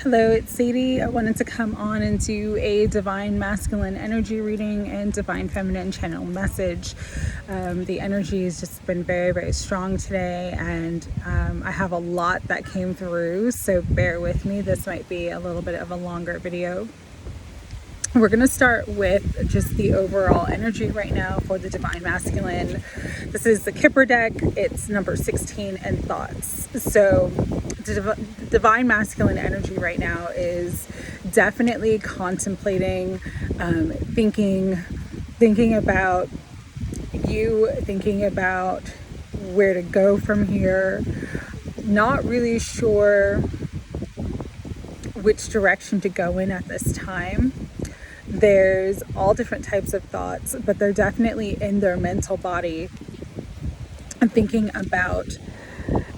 Hello, it's Sadie. I wanted to come on and do a divine masculine energy reading and divine feminine channel message. The energy has just been very, very strong today, and I have a lot that came through, so bear with me. This might be a little bit of a longer video. We're going to start with just the overall energy right now for the Divine Masculine. This is the Kipper deck. It's number 16 and thoughts. So the Divine Masculine energy right now is definitely contemplating, thinking about you, thinking about where to go from here, not really sure which direction to go in at this time. There's all different types of thoughts, but they're definitely in their mental body and thinking about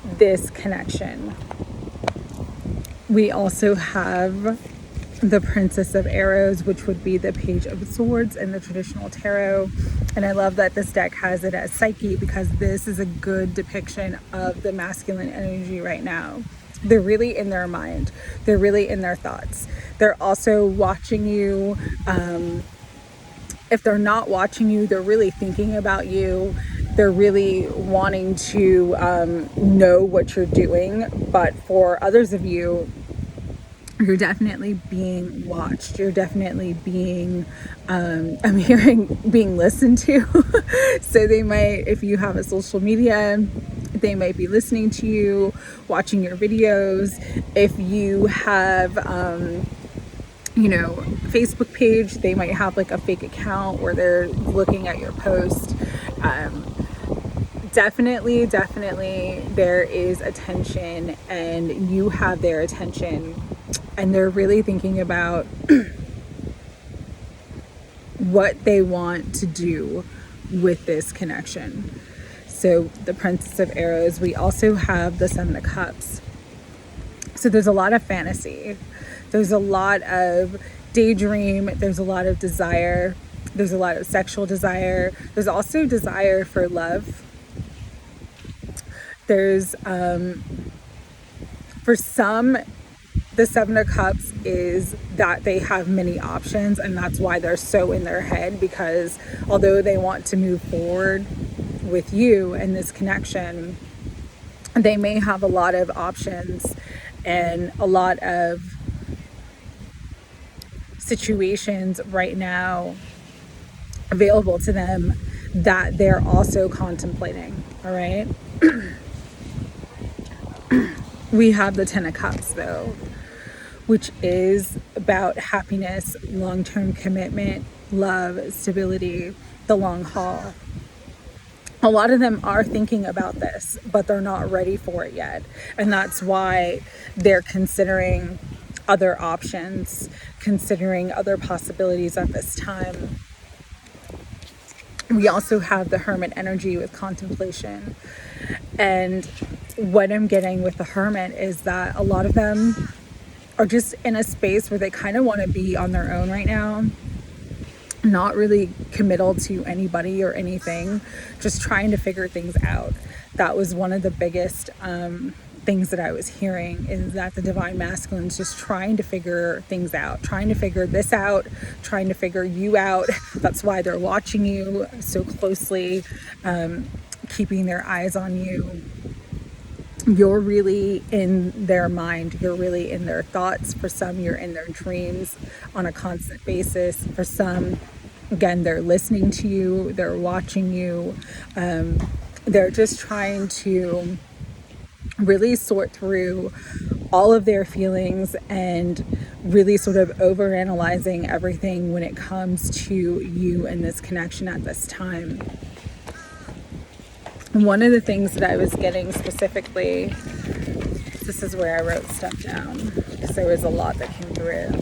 this connection. We also have the Princess of Arrows, which would be the Page of Swords in the traditional tarot. And I love that this deck has it as Psyche, because this is a good depiction of the masculine energy right now. They're really in their mind. They're really in their thoughts. They're also watching you. If they're not watching you, they're really thinking about you. They're really wanting to know what you're doing. But for others of you, you're definitely being watched. You're definitely being, I'm hearing being listened to. So they might, if you have a social media, they might be listening to you, watching your videos. If you have, Facebook page, they might have like a fake account where they're looking at your post. Definitely there is attention, and you have their attention, and they're really thinking about what they want to do with this connection. So the Princess of Arrows, we also have the Seven of Cups. So there's a lot of fantasy. There's a lot of daydream. There's a lot of desire. There's a lot of sexual desire. There's also desire for love. There's, for some, the Seven of Cups is that they have many options, and that's why they're so in their head, because although they want to move forward with you and this connection, they may have a lot of options and a lot of situations right now available to them that they're also contemplating. All right. We have the Ten of Cups though, which is about happiness, long-term commitment, love, stability, the long haul. A lot of them are thinking about this, but they're not ready for it yet. And that's why they're considering other options, considering other possibilities at this time. We also have the Hermit energy with contemplation. And what I'm getting with the Hermit is that a lot of them are just in a space where they kind of want to be on their own right now. Not really committal to anybody or anything, just trying to figure things out. That was one of the biggest things that I was hearing, is that the Divine Masculine is just trying to figure things out, trying to figure this out, trying to figure you out. That's why they're watching you so closely, keeping their eyes on you. You're really in their mind. You're really in their thoughts. For some, you're in their dreams on a constant basis. For some, again, they're listening to you. They're watching you. They're just trying to really sort through all of their feelings and really sort of overanalyzing everything when it comes to you and this connection at this time. One of the things that I was getting specifically, this is where I wrote stuff down because there was a lot that came through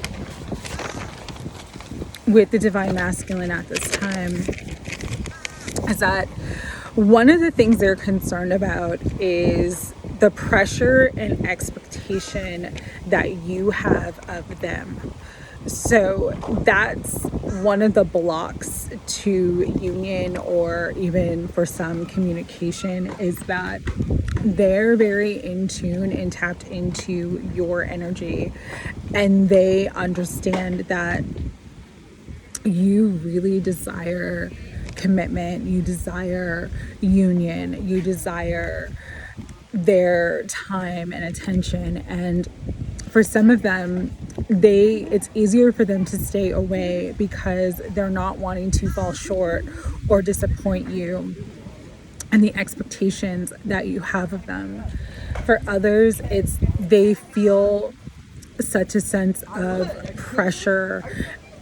with the Divine Masculine at this time, is that one of the things they're concerned about is the pressure and expectation that you have of them. So that's one of the blocks to union, or even for some communication, is that they're very in tune and tapped into your energy, and they understand that you really desire commitment, you desire union, you desire their time and attention. And for some of them, it's easier for them to stay away because they're not wanting to fall short or disappoint you and the expectations that you have of them. For others, they feel such a sense of pressure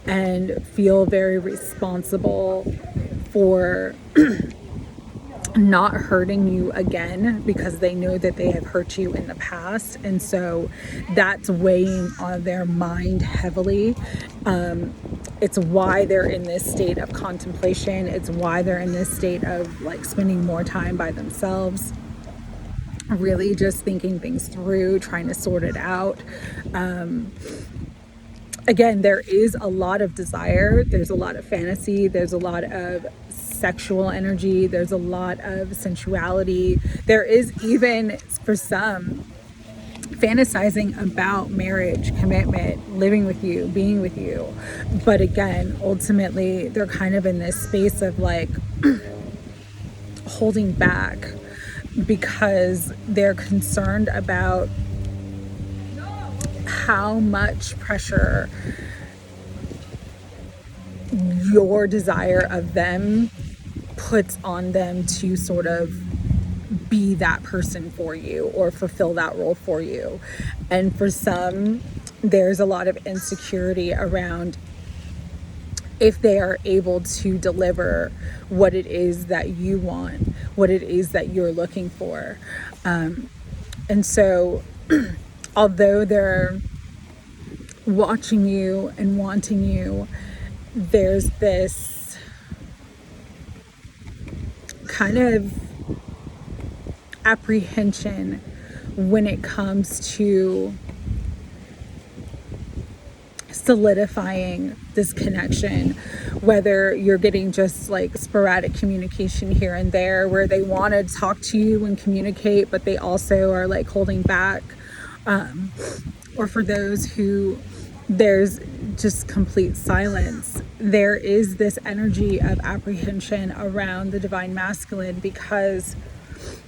and feel very responsible for not hurting you again, because they know that they have hurt you in the past. And so that's weighing on their mind heavily. It's why they're in this state of contemplation. It's why they're in this state of like spending more time by themselves, really just thinking things through, trying to sort it out. Again, there is a lot of desire, there's a lot of fantasy, there's a lot of sexual energy, there's a lot of sensuality. There is even, for some, fantasizing about marriage, commitment, living with you, being with you. But again, ultimately, they're kind of in this space of like holding back because they're concerned about how much pressure your desire of them puts on them to sort of be that person for you or fulfill that role for you. And for some, there's a lot of insecurity around if they are able to deliver what it is that you want, what it is that you're looking for. And so although they're watching you and wanting you, there's this kind of apprehension when it comes to solidifying this connection, whether you're getting just like sporadic communication here and there where they want to talk to you and communicate, but they also are like holding back, or for those who there's just complete silence. There is this energy of apprehension around the divine masculine because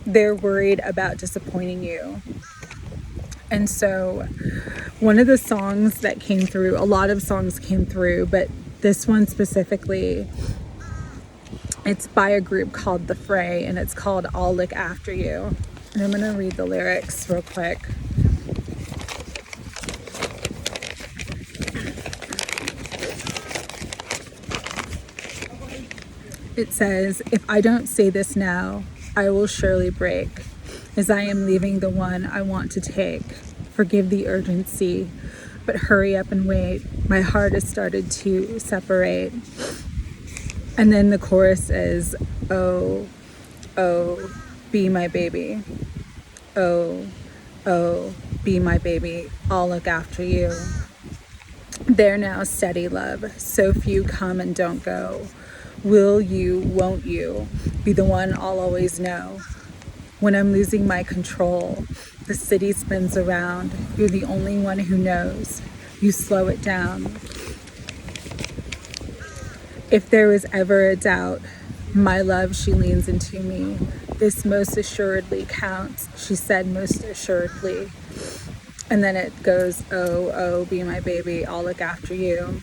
they're worried about disappointing you. And so one of the songs that came through, a lot of songs came through, but this one specifically, it's by a group called the Fray, and it's called I'll Look After You. And I'm going to read the lyrics real quick. It says, if I don't say this now, I will surely break, as I am leaving the one I want to take. Forgive the urgency, but hurry up and wait. My heart has started to separate. And then the chorus is, oh, oh, be my baby. Oh, oh, be my baby. I'll look after you. There now, steady love. So few come and don't go. Will you, won't you, be the one I'll always know? When I'm losing my control, the city spins around. You're the only one who knows. You slow it down. If there was ever a doubt, my love, she leans into me. This most assuredly counts, she said most assuredly. And then it goes, oh, oh, be my baby, I'll look after you.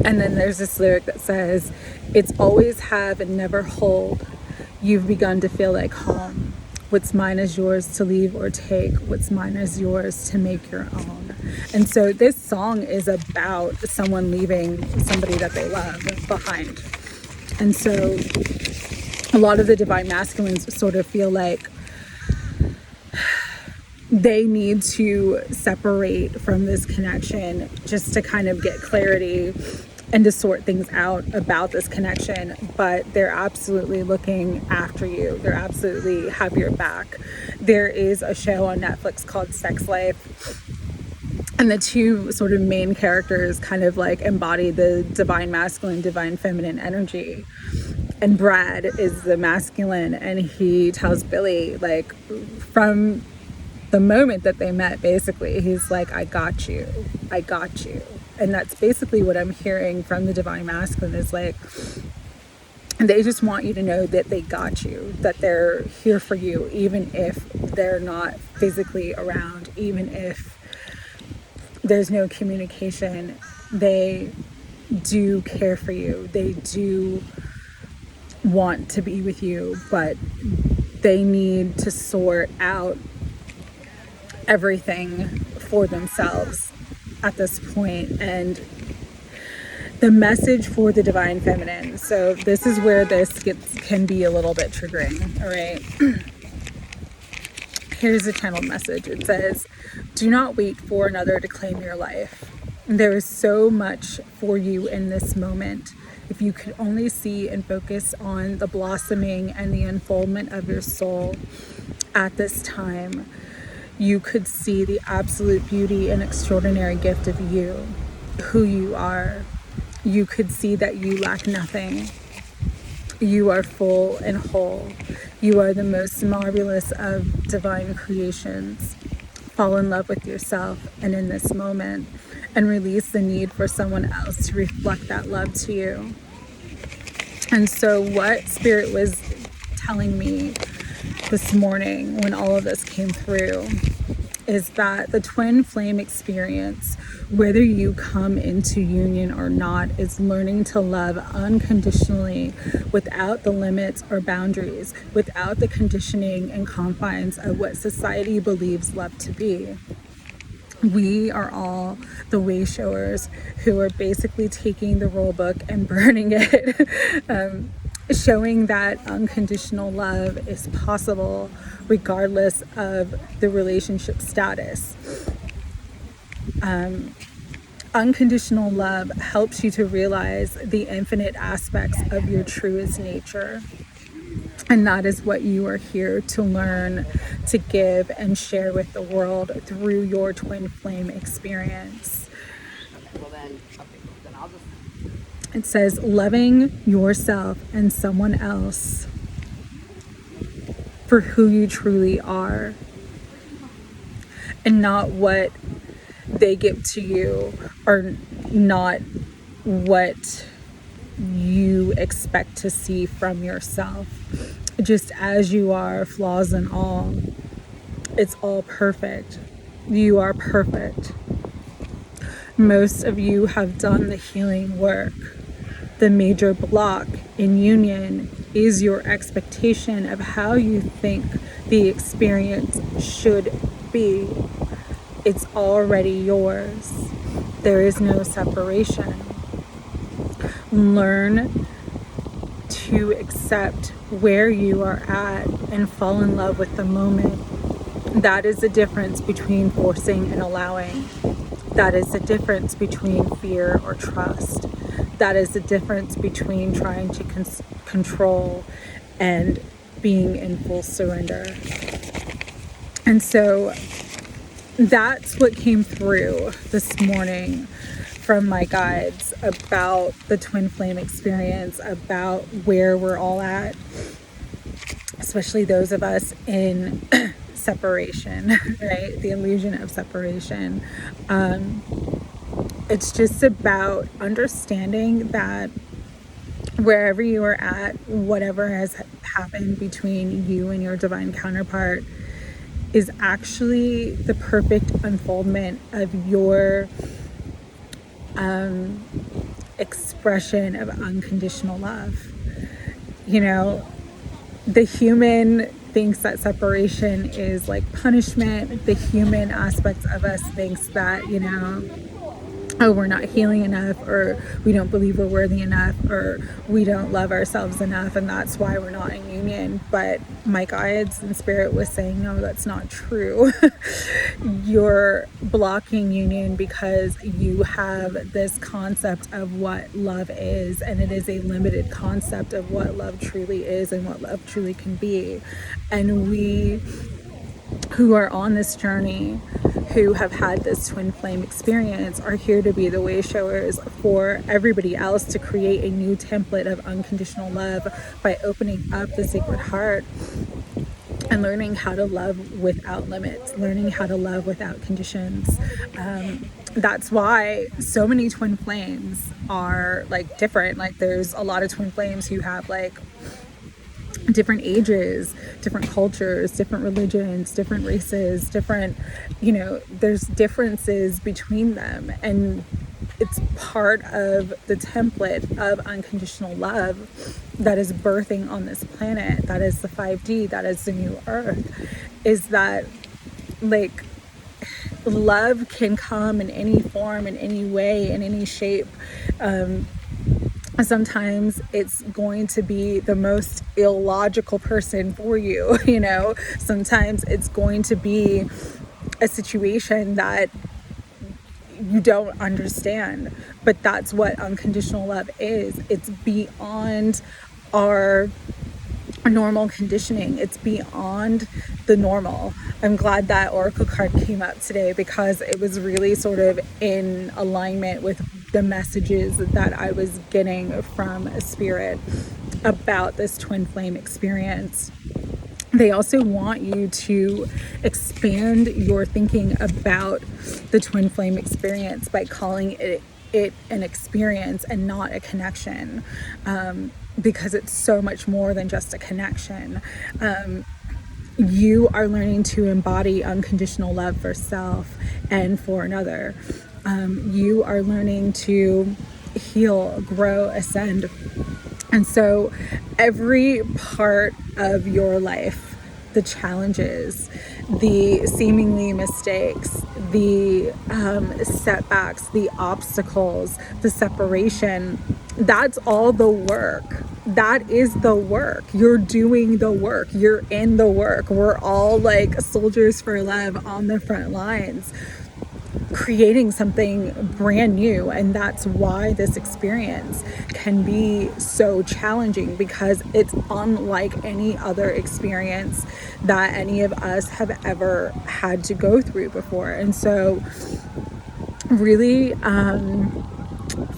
And then there's this lyric that says, it's always have and never hold. You've begun to feel like home. What's mine is yours to leave or take. What's mine is yours to make your own. And so this song is about someone leaving somebody that they love behind. And so a lot of the divine masculines sort of feel like they need to separate from this connection just to kind of get clarity and to sort things out about this connection, but they're absolutely looking after you. They're absolutely have your back. There is a show on Netflix called Sex Life, And the two sort of main characters kind of like embody the divine masculine, divine feminine energy. And Brad is the masculine, and he tells Billy, like, from the moment that they met, basically, he's like, I got you. And that's basically what I'm hearing from the divine masculine, is like, they just want you to know that they got you, that they're here for you, even if they're not physically around, even if there's no communication. They do care for you. They do want to be with you, but they need to sort out everything for themselves at this point. And the message for the divine feminine, so this is where this can be a little bit triggering. All right, here's the channeled message. It says, do not wait for another to claim your life. There is so much for you in this moment. If you could only see and focus on the blossoming and the unfoldment of your soul at this time, you could see the absolute beauty and extraordinary gift of you, who you are. You could see that you lack nothing. You are full and whole. You are the most marvelous of divine creations. Fall in love with yourself and in this moment, and release the need for someone else to reflect that love to you. And so what Spirit was telling me this morning when all of this came through is that the twin flame experience, whether you come into union or not, is learning to love unconditionally, without the limits or boundaries, without the conditioning and confines of what society believes love to be. We are all the way showers who are basically taking the rule book and burning it, showing that unconditional love is possible regardless of the relationship status. Unconditional love helps you to realize the infinite aspects of your truest nature. And that is what you are here to learn, to give, and share with the world through your twin flame experience. It says, loving yourself and someone else for who you truly are, and not what they give to you, or not what you expect to see from yourself. Just as you are, flaws and all. It's all perfect. You are perfect. Most of you have done the healing work. The major block in union is your expectation of how you think the experience should be. It's already yours. There is no separation. Learn to accept where you are at and fall in love with the moment. That is the difference between forcing and allowing. That is the difference between fear or trust. That is the difference between trying to control and being in full surrender. And so that's what came through this morning from my guides about the twin flame experience, about where we're all at, especially those of us in separation, right? The illusion of separation. It's just about understanding that wherever you are at, whatever has happened between you and your divine counterpart is actually the perfect unfoldment of your expression of unconditional love. You know, the human thinks that separation is like punishment. The human aspect of us thinks that, you know, oh, we're not healing enough, or we don't believe we're worthy enough, or we don't love ourselves enough, and that's why we're not in union. But my guides and Spirit was saying, no, that's not true. You're blocking union because you have this concept of what love is, and it is a limited concept of what love truly is and what love truly can be. And we who are on this journey, who have had this twin flame experience, are here to be the way showers for everybody else to create a new template of unconditional love by opening up the sacred heart and learning how to love without limits, learning how to love without conditions. That's why so many twin flames are like different. Like there's a lot of twin flames who have like different ages, different cultures, different religions, different races, different, there's differences between them. And it's part of the template of unconditional love that is birthing on this planet. That is the 5D, that is the new earth, is that like love can come in any form, in any way, in any shape. Sometimes it's going to be the most illogical person for you, sometimes it's going to be a situation that you don't understand, but that's what unconditional love is. It's beyond our normal conditioning. It's beyond the normal. I'm glad that Oracle card came up today because it was really sort of in alignment with the messages that I was getting from Spirit about this twin flame experience. They also want you to expand your thinking about the twin flame experience by calling it an experience and not a connection, because it's so much more than just a connection. You are learning to embody unconditional love for self and for another. You are learning to heal, grow, ascend. And so every part of your life, the challenges, the seemingly mistakes, the setbacks, the obstacles, the separation, that's all the work. That is the work. You're doing the work. You're in the work. We're all like soldiers for love on the front lines, creating something brand new. And that's why this experience can be so challenging, because it's unlike any other experience that any of us have ever had to go through before. And so really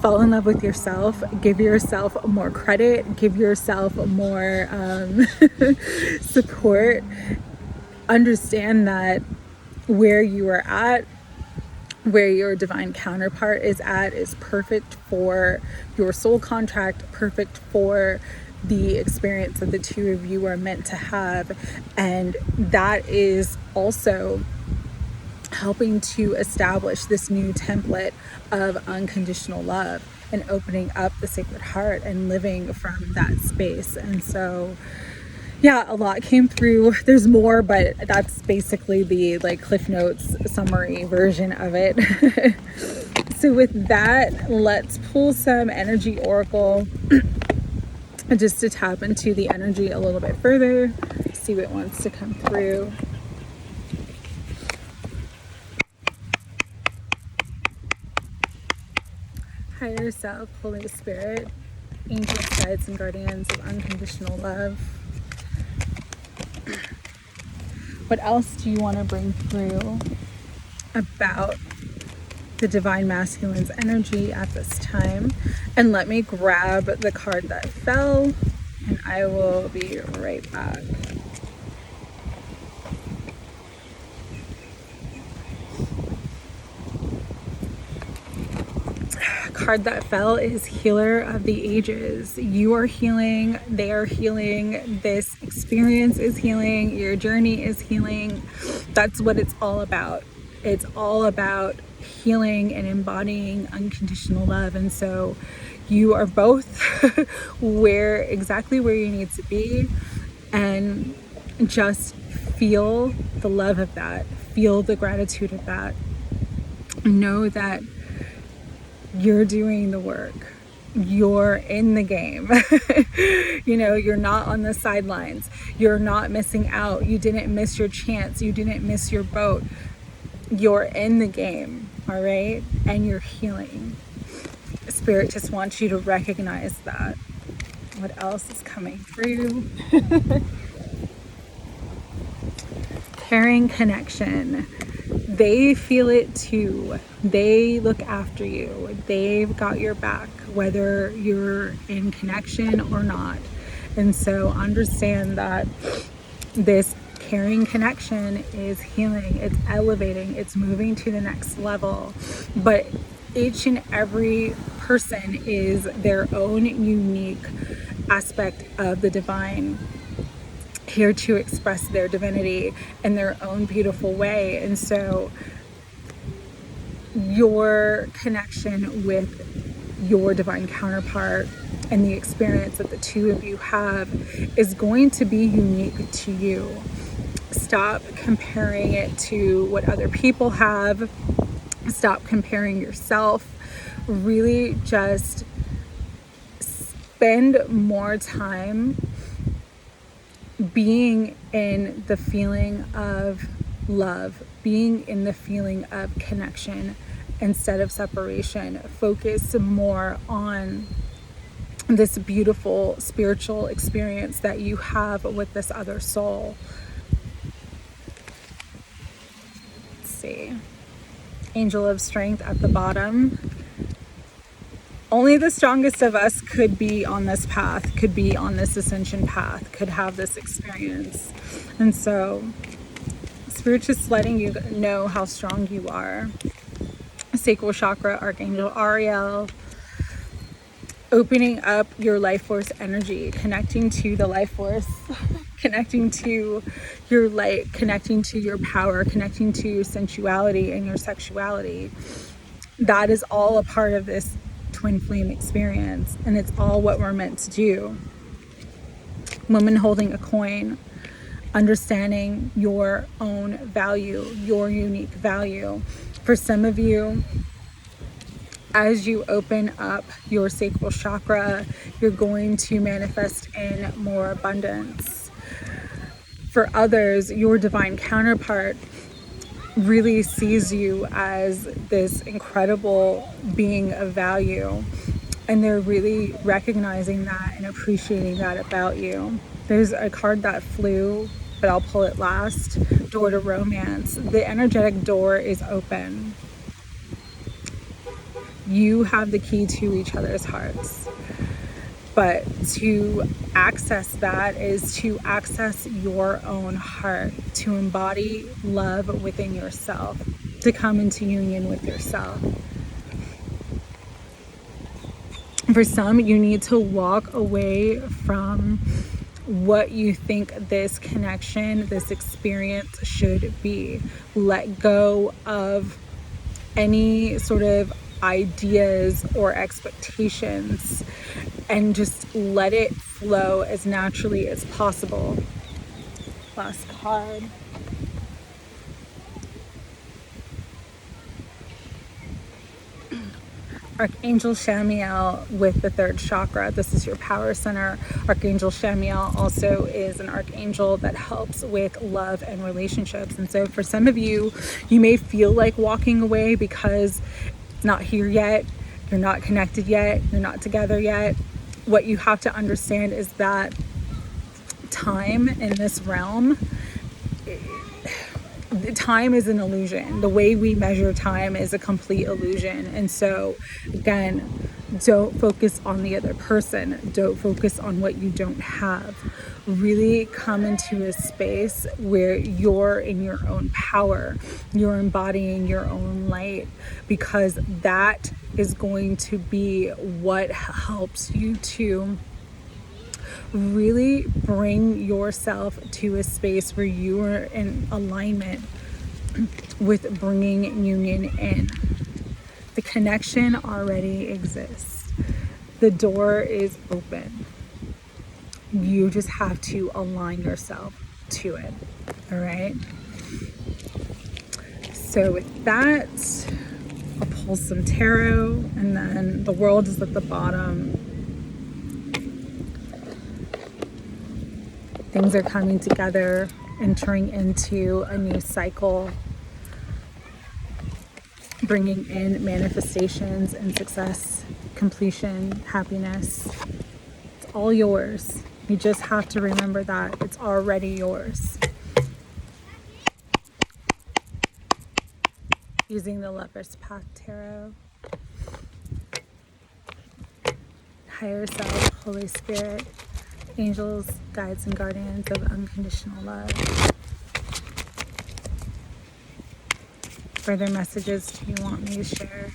fall in love with yourself, give yourself more credit, give yourself more support. Understand that where you are at, where your divine counterpart is at, is perfect for your soul contract, perfect for the experience that the two of you are meant to have. And that is also helping to establish this new template of unconditional love and opening up the sacred heart and living from that space. And so yeah, a lot came through. There's more, but that's basically the like Cliff Notes summary version of it. So with that, let's pull some energy oracle just to tap into the energy a little bit further, see what wants to come through. Higher self, Holy Spirit, angels, guides, and guardians of unconditional love. What else do you want to bring through about the Divine Masculine's energy at this time? And let me grab the card that fell, and I will be right back. Card that fell is Healer of the Ages. You are healing, they are healing, this experience is healing, your journey is healing. That's what it's all about. It's all about healing and embodying unconditional love. And so you are both exactly where you need to be, and just feel the love of that, feel the gratitude of that. Know that you're doing the work. You're in the game. You're not on the sidelines. You're not missing out. You didn't miss your chance. You didn't miss your boat. You're in the game, all right? And you're healing. Spirit just wants you to recognize that. What else is coming through? caring connection. They feel it too. They look after you. They've got your back, whether you're in connection or not. And so understand that this caring connection is healing, it's elevating, it's moving to the next level. But each and every person is their own unique aspect of the divine, here to express their divinity in their own beautiful way. And so your connection with your divine counterpart and the experience that the two of you have is going to be unique to you. Stop comparing it to what other people have. Stop comparing yourself. Really just spend more time being in the feeling of love, being in the feeling of connection instead of separation. Focus more on this beautiful spiritual experience that you have with this other soul. Let's see. Angel of Strength at the bottom. Only the strongest of us could be on this path, could be on this ascension path, could have this experience. And so Spirit just letting you know how strong you are. Sacral chakra, Archangel Ariel. Opening up your life force energy, connecting to the life force, connecting to your light, connecting to your power, connecting to your sensuality and your sexuality. That is all a part of this twin flame experience, and it's all what we're meant to do. Woman holding a coin, understanding your own value, your unique value. For some of you, as you open up your sacral chakra, you're going to manifest in more abundance. For others, your divine counterpart really sees you as this incredible being of value, and they're really recognizing that and appreciating that about you. There's a card that flew, but I'll pull it last. Door to romance. The energetic door is open. You have the key to each other's hearts. But to access that is to access your own heart, to embody love within yourself, to come into union with yourself. For some, you need to walk away from what you think this connection, this experience should be. Let go of any sort of ideas or expectations and just let it flow as naturally as possible. Last card. Archangel Shamiel with the third chakra. This is your power center. Archangel Shamiel also is an archangel that helps with love and relationships. And so for some of you, you may feel like walking away because it's not here yet. You're not connected yet. You're not together yet. What you have to understand is that time in this realm, time is an illusion. The way we measure time is a complete illusion. And so again, don't focus on the other person. Don't focus on what you don't have. Really come into a space where you're in your own power. You're embodying your own light, because that is going to be what helps you to really bring yourself to a space where you are in alignment with bringing union in. The connection already exists. The door is open. You just have to align yourself to it. All right. So with that, I'll pull some tarot, and then the world is at the bottom. Things are coming together, entering into a new cycle, bringing in manifestations and success, completion, happiness. It's all yours. You just have to remember that it's already yours. using the Lover's Path Tarot. Higher self, Holy Spirit, angels, guides, and guardians of unconditional love. Further messages do you want me to share,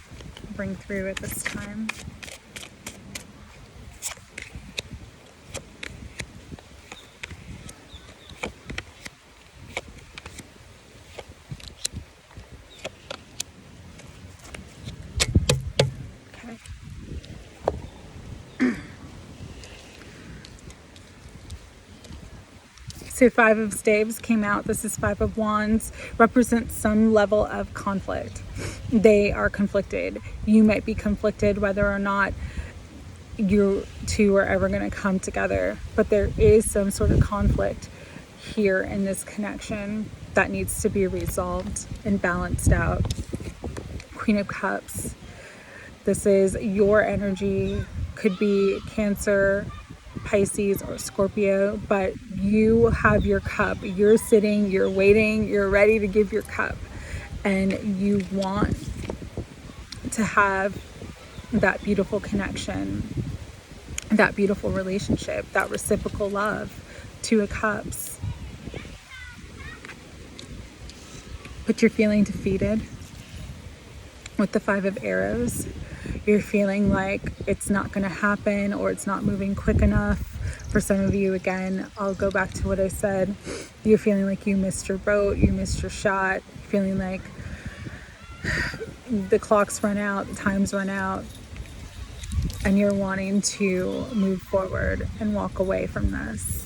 bring through at this time? Okay. So 5 of Staves came out. This is 5 of Wands. Represents some level of conflict. They are conflicted. You might be conflicted whether or not you two are ever going to come together. But there is some sort of conflict here in this connection that needs to be resolved and balanced out. Queen of Cups. This is your energy. Could be Cancer, Pisces, or Scorpio, but you have your cup. You're sitting, you're waiting, you're ready to give your cup, and you want to have that beautiful connection, that beautiful relationship, that reciprocal love. 2 of Cups. But you're feeling defeated with the 5 of Arrows. You're feeling like it's not going to happen, or it's not moving quick enough. For some of you, again, I'll go back to what I said. You're feeling like you missed your boat, you missed your shot, feeling like the clock's run out, the time's run out, and you're wanting to move forward and walk away from this.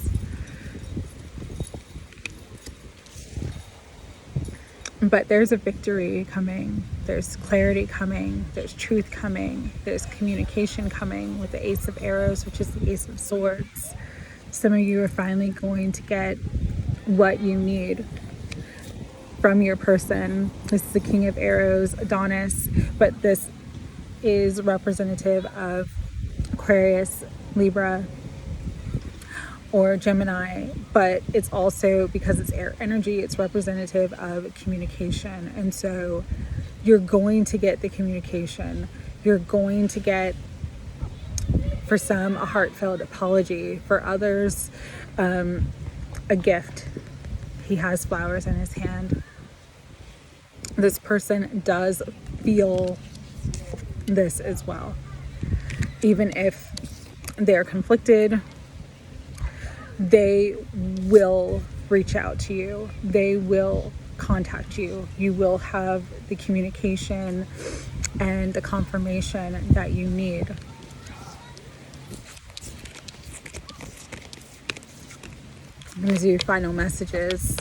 But there's a victory coming, there's clarity coming, there's truth coming, there's communication coming with the Ace of Arrows, which is the Ace of Swords. Some of you are finally going to get what you need from your person. This is the King of Arrows, Adonis, but this is representative of Aquarius, Libra, or Gemini, but it's also, because it's air energy, it's representative of communication. And so you're going to get the communication. You're going to get, for some, a heartfelt apology. For others, a gift. He has flowers in his hand. This person does feel this as well. Even if they're conflicted, they will reach out to you. They will contact you. You will have the communication and the confirmation that you need. I'm going to do final messages.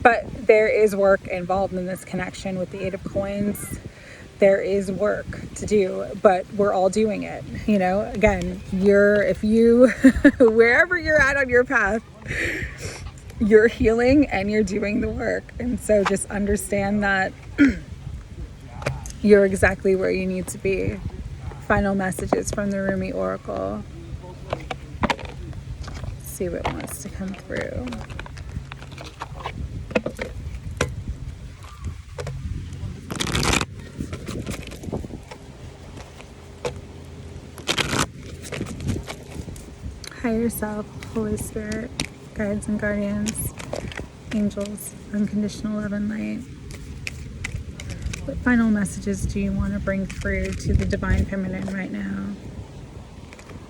But there is work involved in this connection with the 8 of Coins. There is work to do, but we're all doing it. You know, again, if you, wherever you're at on your path, you're healing and you're doing the work. And so just understand that you're exactly where you need to be. Final messages from the Rumi Oracle. Let's see what wants to come through. Higher self, Holy Spirit, guides and guardians, angels, unconditional love and light. What final messages do you want to bring through to the Divine Feminine right now?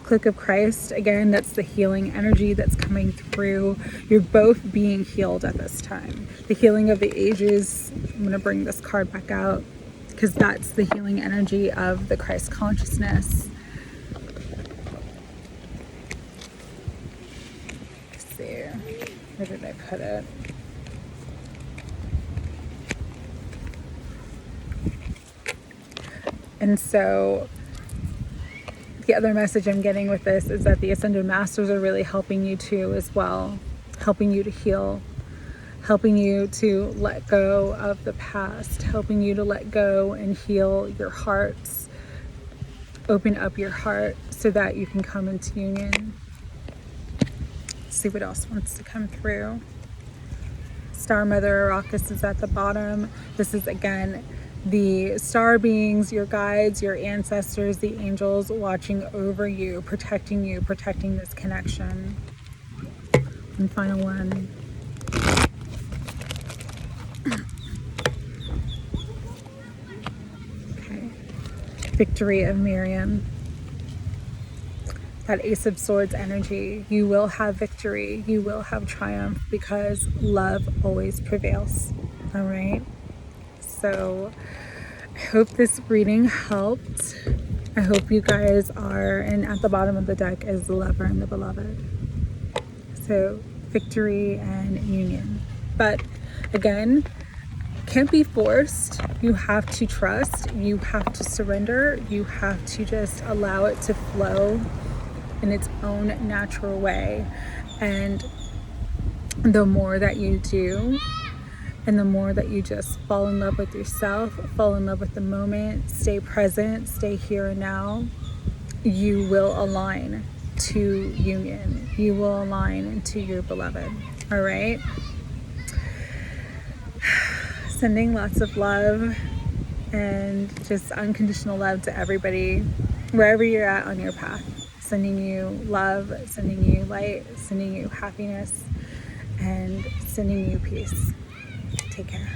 Click of Christ, again, that's the healing energy that's coming through. You're both being healed at this time. The healing of the ages, I'm going to bring this card back out because that's the healing energy of the Christ consciousness. Where did I put it? And so the other message I'm getting with this is that the Ascended Masters are really helping you too as well, helping you to heal, helping you to let go of the past, helping you to let go and heal your hearts, open up your heart so that you can come into union. See what else wants to come through. Star Mother Arrakis is at the bottom. This is, again, the star beings, your guides, your ancestors, the angels watching over you, protecting this connection. And final one. Okay. Victory of Miriam. That Ace of Swords energy. You will have victory. You will have triumph because love always prevails. All right. So I hope this reading helped. I hope you guys are, and at the bottom of the deck is the lover and the beloved. So victory and union. But again, can't be forced. You have to trust. You have to surrender. You have to just allow it to flow in its own natural way. And the more that you do, and the more that you just fall in love with yourself, fall in love with the moment, stay present, stay here and now, you will align to union. You will align to your beloved. All right? Sending lots of love and just unconditional love to everybody, wherever you're at on your path. Sending you love, sending you light, sending you happiness, and sending you peace. Take care.